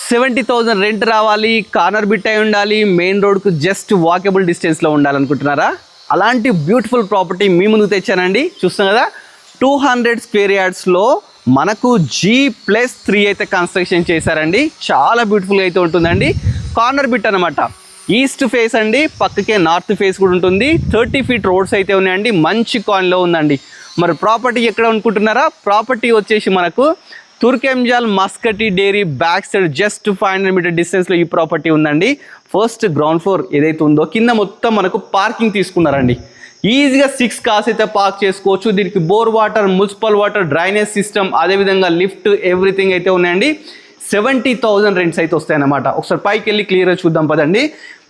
70,000 rent రావాలి, corner bit అయి ఉండాలి, మెయిన్ రోడ్కు జస్ట్ వాకబుల్ డిస్టెన్స్లో ఉండాలనుకుంటున్నారా? అలాంటి బ్యూటిఫుల్ ప్రాపర్టీ మీ ముందుకు తెచ్చానండి. చూస్తాం కదా, 200 స్క్వేర్ యార్డ్స్లో మనకు G+3 అయితే కన్స్ట్రక్షన్ చేశారండి. చాలా బ్యూటిఫుల్గా అయితే ఉంటుందండి. కార్నర్ బిట్ అనమాట, ఈస్ట్ ఫేస్ అండి, పక్కకే నార్త్ ఫేస్ కూడా ఉంటుంది. 30 ఫీట్ రోడ్స్ అయితే ఉన్నాయండి. మంచి కాయిన్లో ఉందండి. మరి ప్రాపర్టీ ఎక్కడ అనుకుంటున్నారా? ప్రాపర్టీ వచ్చేసి మనకు Turkayamjal Maskati dairy back side just 500 metre డిస్టెన్స్లో ఈ ప్రాపర్టీ ఉందండి. ఫస్ట్ గ్రౌండ్ ఫ్లోర్ ఏదైతే ఉందో కింద మొత్తం మనకు పార్కింగ్ తీసుకున్నారండి. ఈజీగా 6 కార్స్ అయితే పార్క్ చేసుకోవచ్చు. దీనికి bore water, municipal water, drainage system, అదేవిధంగా లిఫ్ట్, ఎవ్రీథింగ్ అయితే ఉన్నాయండి. 70,000 రెంట్స్ అయితే వస్తాయన్నమాట. ఒకసారి పైకి వెళ్ళి క్లియర్గా చూద్దాం పదండి.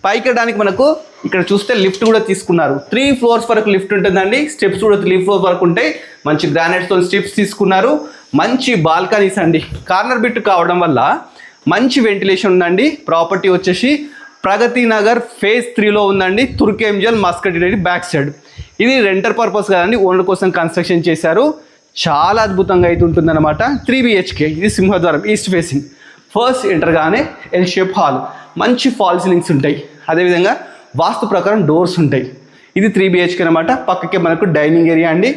పైకి వెళ్ళడానికి మనకు ఇక్కడ చూస్తే లిఫ్ట్ కూడా తీసుకున్నారు. 3 ఫ్లోర్స్ వరకు లిఫ్ట్ ఉంటుందండి. స్టెప్స్ కూడా 3 ఫ్లోర్స్ వరకు ఉంటాయి. మంచి గ్రానైట్తో స్టెప్స్ తీసుకున్నారు. మంచి బాల్కనీస్ అండి. కార్నర్ బిట్ కావడం వల్ల మంచి వెంటిలేషన్ ఉందండి. ప్రాపర్టీ వచ్చేసి ప్రగతి నగర్ ఫేజ్ 3లో ఉందండి. Turkayamjal Maskati dairy back side. ఇది రెంటర్ పర్పస్ కదండి, ఓనర్ కోసం కన్స్ట్రక్షన్ చేశారు. చాలా అద్భుతంగా అయితే ఉంటుందన్నమాట. 3 BHK. ఇది సింహద్వారం, ఈస్ట్ ఫేసింగ్. ఫస్ట్ ఎంటర్గానే ఎల్ షేప్ హాల్, మంచి ఫాల్ సీలింగ్స్ ఉంటాయి. అదేవిధంగా వాస్తు ప్రకారం డోర్స్ ఉంటాయి. ఇది 3 BHK అనమాట. పక్కకే మనకు డైనింగ్ ఏరియా అండి.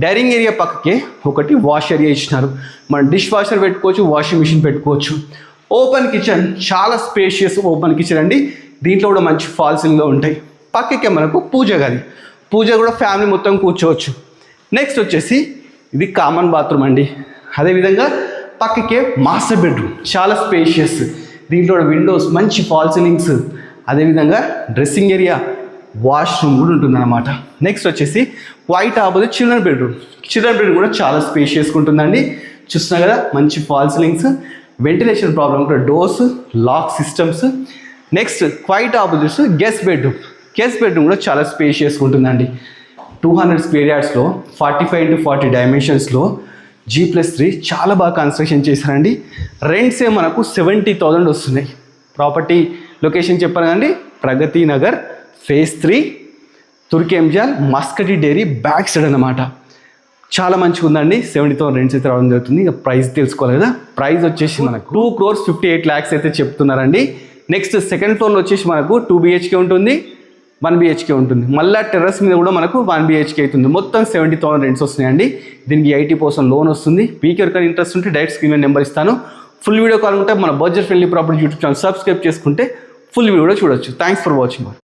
డైనింగ్ ఏరియా పక్కకే ఒకటి వాష్ ఏరియా ఇచ్చినారు. మనం డిష్ వాషర్ పెట్టుకోవచ్చు, వాషింగ్ మిషన్ పెట్టుకోవచ్చు. ఓపెన్ కిచెన్, చాలా స్పేషియస్ ఓపెన్ కిచెన్ అండి. దీంట్లో కూడా మంచి ఫాల్ సీలింగ్లో ఉంటాయి. పక్కకే మనకు పూజ గది, పూజ కూడా ఫ్యామిలీ మొత్తం కూర్చోవచ్చు. నెక్స్ట్ వచ్చేసి ఇది కామన్ బాత్రూమ్ అండి. అదేవిధంగా పక్కకే మాస్టర్ బెడ్రూమ్, చాలా స్పేషియస్. దీంట్లో విండోస్, మంచి ఫాల్ సీలింగ్స్, అదేవిధంగా డ్రెస్సింగ్ ఏరియా, వాష్రూమ్ కూడా ఉంటుందన్నమాట. నెక్స్ట్ వచ్చేసి white opposite children bedroom. Children bedroom కూడా చాలా స్పేషియస్గా ఉంటుందండి. చూస్తున్నా కదా, మంచి ఫాల్ సీలింగ్స్, వెంటిలేషన్ ప్రాబ్లం కూడా, doors, lock systems. Next quite opposites guest bedroom. Guest bedroom కూడా చాలా స్పేషియస్గా ఉంటుందండి. 200 స్క్వేర్ యార్డ్స్లో 45x40 డైమెన్షన్స్లో G+3 చాలా బాగా కన్స్ట్రక్షన్ చేశారండి. రెంట్సే మనకు 70,000 వస్తున్నాయి. ప్రాపర్టీ లొకేషన్ చెప్పాను కదండి, Pragathi Nagar phase 3 Turkayamjal Maskati dairy back side అనమాట. చాలా మంచిగా ఉందండి. 70,000 రెంట్స్ అయితే రావడం జరుగుతుంది. ఇక ప్రైస్ తెలుసుకోవాలి కదా. ప్రైస్ వచ్చేసి మనకు 2,58 lakhs అయితే చెప్తున్నారండి. నెక్స్ట్ సెకండ్ ఫ్లోర్లో వచ్చేసి మనకు 2 BHK ఉంటుంది, 1 BHK ఉంటుంది. మళ్ళీ టెర్రస్ మీద కూడా మనకు 1 BHK అవుతుంది. మొత్తం 70,000 రెంట్స్ వస్తున్నాయండి. దీనికి 80% లోన్ వస్తుంది. మీకు ఎవరికైనా ఇంట్రెస్ట్ ఉంటే డైరెక్ట్ స్క్రీన్ మీద నెంబర్ ఇస్తాను. ఫుల్ వీడియో కావాలంటే మన budget friendly property YouTube channel subscribe చేసుకుంటే ఫుల్ వీడియో కూడా చూడొచ్చు. Thanks for watching.